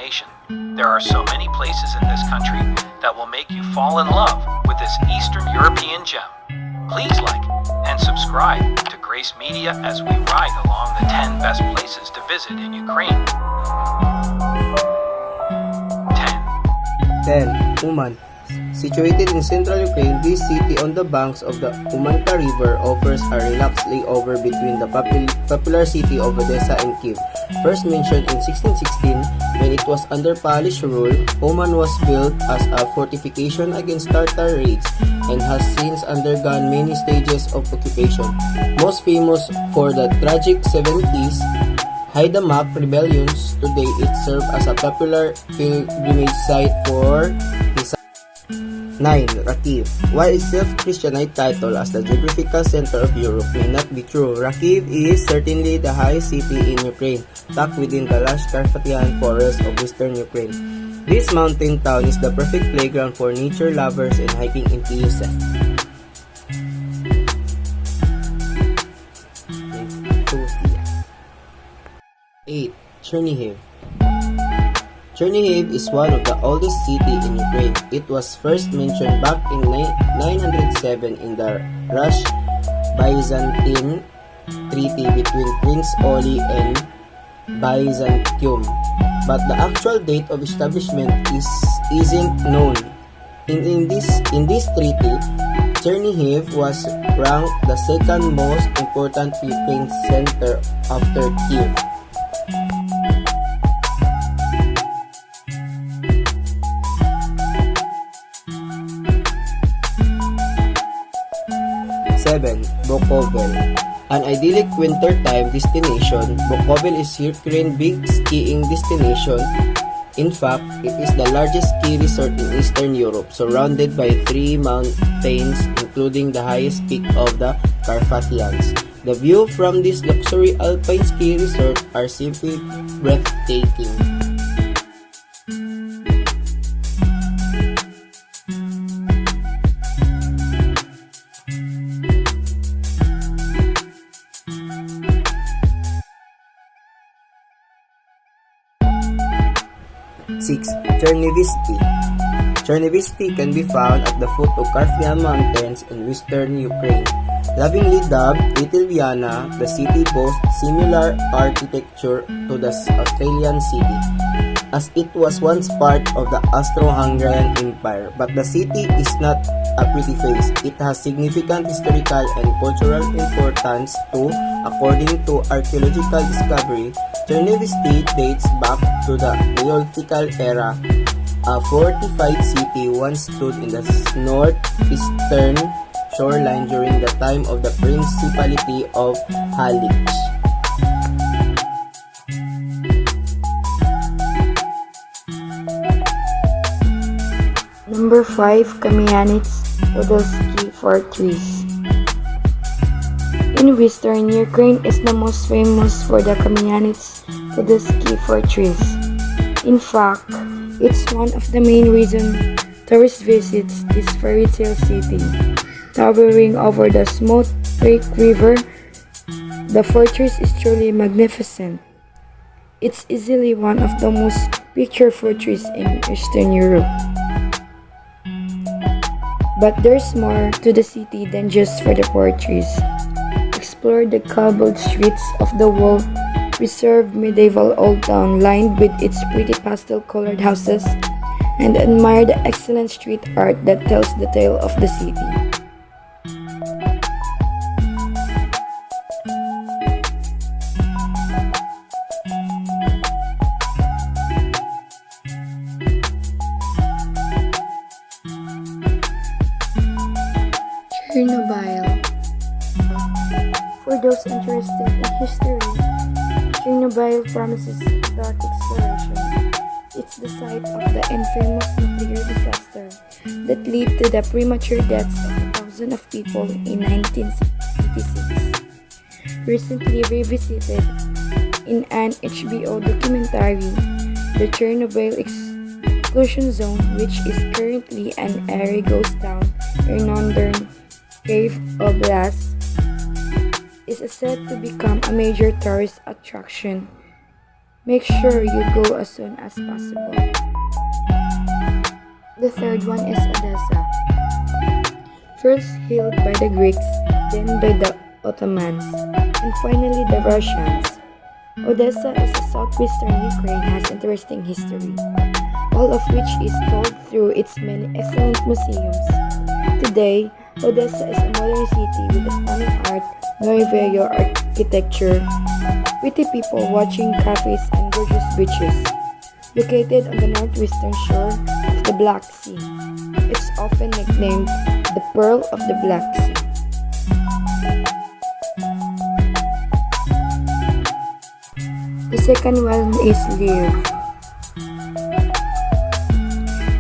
destination. There are so many places in this country that will make you fall in love with this Eastern European gem. Please like and subscribe to Grace Media as we ride along the 10 best places to visit in Ukraine. 10. 10. Uman. Situated in central Ukraine, this city on the banks of the Umanka River offers a relaxed layover between the popular city of Odessa and Kiev. First mentioned in 1616, when it was under Polish rule, Uman was built as a fortification against Tatar raids and has since undergone many stages of occupation. Most famous for the tragic 70s Haidamak rebellions, today it serves as a popular pilgrimage site for 9. Rakiv. While its self-Christianized title as the geographical center of Europe may not be true, Rakiv is certainly the highest city in Ukraine, tucked within the lush Carpathian forest of western Ukraine. This mountain town is the perfect playground for nature lovers and hiking enthusiasts. 8. Chernihiv. Chernihiv is one of the oldest cities in Ukraine. It was first mentioned back in 907 in the Russo-Byzantine Treaty between Prince Oli and Byzantium, but the actual date of establishment isn't known. In this treaty, Chernihiv was ranked the second most important Ukraine center after Kiev. 7. Bukovel. An idyllic wintertime destination, Bukovel is Ukraine's big skiing destination. In fact, it is the largest ski resort in Eastern Europe, surrounded by 3 mountains, including the highest peak of the Carpathians. The view from this luxury alpine ski resort are simply breathtaking. 6. Chernihiv. Chernihiv can be found at the foot of Carpathian Mountains in western Ukraine. Lovingly dubbed Little Vienna, the city boasts similar architecture to the Australian city, as it was once part of the Austro-Hungarian Empire. But the city is not a pretty face. It has significant historical and cultural importance too. According to archaeological discovery, Chernihiv dates back to the Neolithic era. A fortified city once stood in the northeastern shoreline during the time of the Principality of Halych. Number 5. Kamyanets-Podilsky Fortress. In western Ukraine is the most famous for the Kamyanets-Podilsky Fortress. In fact, it's one of the main reasons tourists visit this fairy tale city. Towering over the Smotrik River, the fortress is truly magnificent. It's easily one of the most pictured fortresses in Eastern Europe. But there's more to the city than just for the fortress. Explore the cobbled streets of the well-preserved medieval old town lined with its pretty pastel-colored houses, and admire the excellent street art that tells the tale of the city. Chernobyl. For those interested in history, Chernobyl promises dark exploration. It's the site of the infamous nuclear disaster that led to the premature deaths of thousands of people in 1986. Recently revisited in an HBO documentary, the Chernobyl exclusion zone, which is currently an airy ghost town in northern Kiev Oblast, is said to become a major tourist attraction. Make sure you go as soon as possible. The third one is Odessa. First healed by the Greeks, then by the Ottomans, and finally the Russians. Odessa is a southwestern Ukraine, has interesting history, all of which is told through its many excellent museums. Today, Odessa is a modern city with a stunning art, Noiveo architecture, pretty people watching cafes and gorgeous beaches. Located on the northwestern shore of the Black Sea, it's often nicknamed the Pearl of the Black Sea. The second one is Lviv.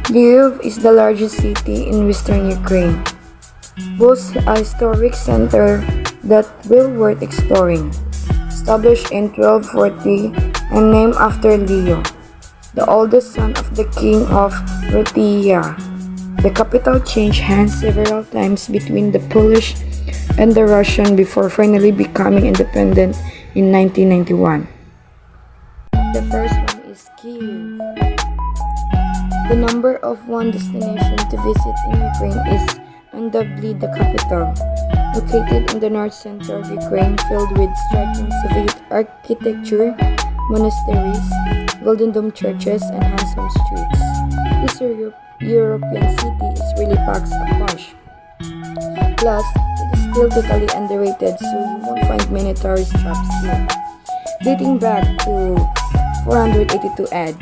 Lviv is the largest city in western Ukraine, boasts a historic center that will worth exploring. Established in 1240 and named after Leo, the oldest son of the king of Rutia. The capital changed hands several times between the Polish and the Russian before finally becoming independent in 1991. The first one is Kyiv. The number of one destination to visit in Ukraine is undoubtedly the capital. Located in the north center of Ukraine, filled with striking Soviet architecture, monasteries, golden dome churches, and handsome streets. This European city is really packs a punch. Plus, it is still totally underrated, so you won't find many tourist traps here. Dating back to 482 AD,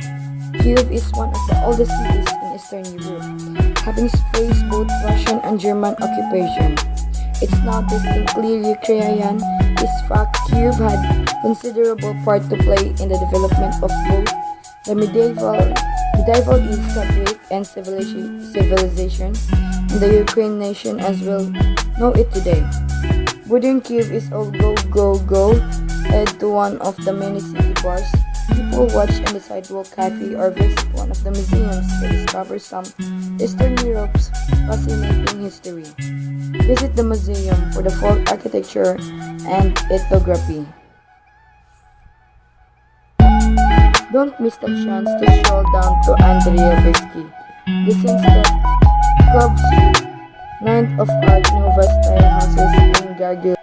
Kyiv is one of the oldest cities in Eastern Europe, having faced both Russian and German occupation. It's now distinctly Ukrainian. This fact, Kyiv had considerable part to play in the development of both the medieval East Greek and civilization and the Ukraine nation as well know it today. Modern Kyiv is all go, head to one of the many city bars. People watch in the sidewalk cafe or visit one of the museums to discover some Eastern Europe's fascinating history. Visit the museum for the folk architecture and ethnography. Don't miss the chance to stroll down to Andrievsky, the Sunset Club Street, 9th of Art Nouveau style houses in Gargill.